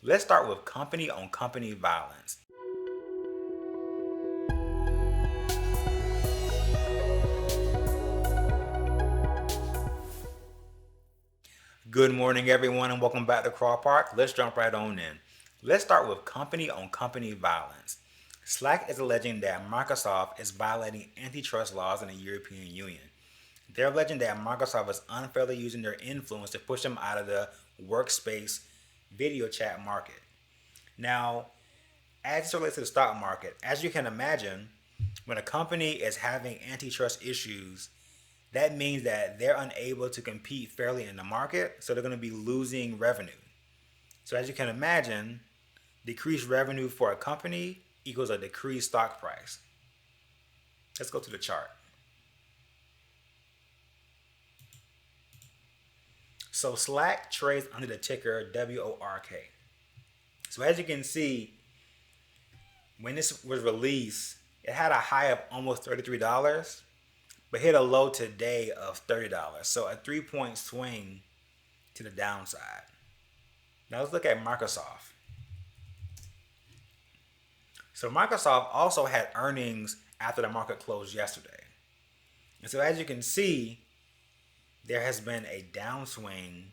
Let's start with company on company violence. Good morning, everyone, and welcome back to Craw Park. Let's jump right on in. Let's start with company on company violence. Slack is alleging that Microsoft is violating antitrust laws in the European Union. They're alleging that Microsoft is unfairly using their influence to push them out of the workspace video chat market. Now, as it relates to the stock market, as you can imagine, when a company is having antitrust issues, that means that they're unable to compete fairly in the market, so they're going to be losing revenue. So, as you can imagine, decreased revenue for a company equals a decreased stock price. Let's go to the chart. So, Slack trades under the ticker WORK. So, as you can see, when this was released, it had a high of almost $33, but hit a low today of $30. So a 3-point swing to the downside. Now let's look at Microsoft. So Microsoft also had earnings after the market closed yesterday. And so as you can see, there has been a downswing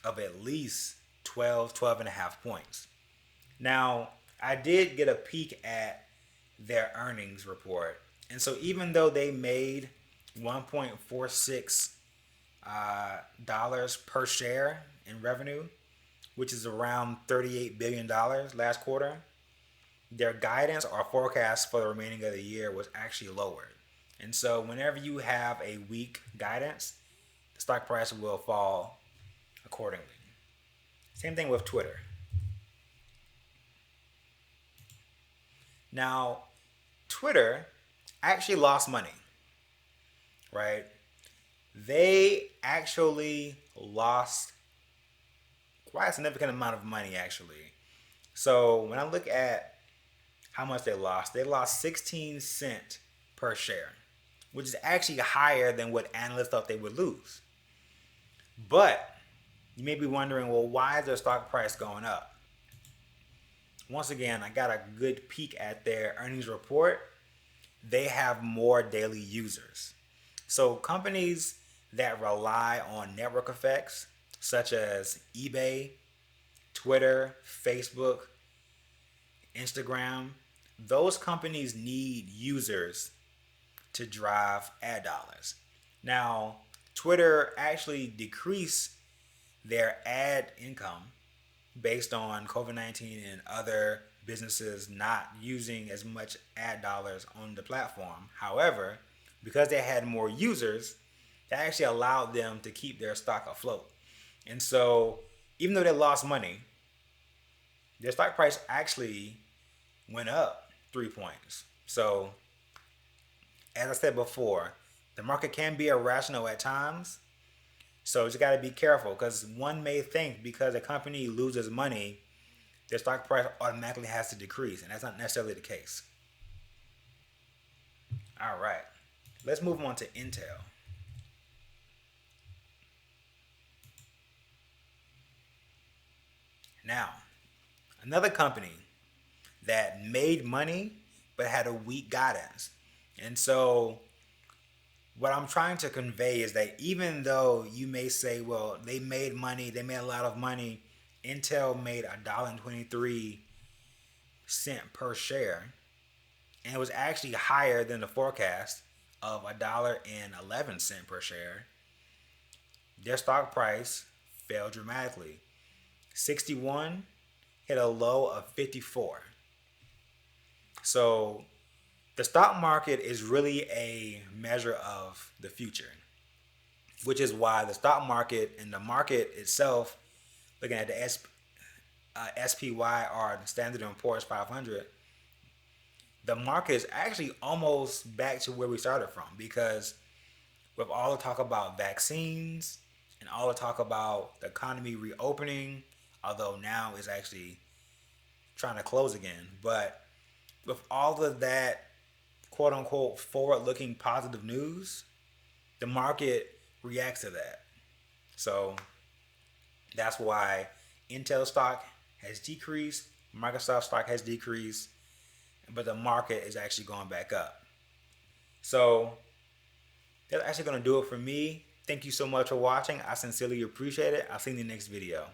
of at least 12 and a half points. Now, I did get a peek at their earnings report. And so even though they made $1.46 dollars per share in revenue, which is around $38 billion last quarter, their guidance or forecast for the remaining of the year was actually lowered. And so whenever you have a weak guidance, the stock price will fall accordingly. Same thing with Twitter. Now, Twitter actually lost money, right? They actually lost quite a significant amount of money, actually. So when I look at how much they lost 16 cents per share, which is actually higher than what analysts thought they would lose. But you may be wondering, well, why is their stock price going up? Once again, I got a good peek at their earnings report. They have more daily users. So companies that rely on network effects, such as eBay, Twitter, Facebook, Instagram, those companies need users to drive ad dollars. Now, Twitter actually decreased their ad income based on COVID-19 and other businesses not using as much ad dollars on the platform. However, because they had more users, that actually allowed them to keep their stock afloat. And so, even though they lost money, their stock price actually went up 3 points. So, as I said before, the market can be irrational at times. So, you just got to be careful because one may think because a company loses money, their stock price automatically has to decrease. And that's not necessarily the case. All right. Let's move on to Intel. Now, another company that made money but had a weak guidance. And so, what I'm trying to convey is that even though you may say, well, they made money, they made a lot of money, Intel made $1.23 per share, and it was actually higher than the forecast of $1.11 per share. Their stock price fell dramatically. 61 hit a low of 54. So the stock market is really a measure of the future, which is why the stock market and the market itself, looking at the SPY or the Standard & Poor's 500, the market is actually almost back to where we started from, because with all the talk about vaccines and all the talk about the economy reopening, although now is actually trying to close again, but with all of that quote unquote forward looking positive news, the market reacts to that. So that's why Intel stock has decreased, Microsoft stock has decreased, but the market is actually going back up. So that's actually going to do it for me. Thank you so much for watching. I sincerely appreciate it. I'll see you in the next video.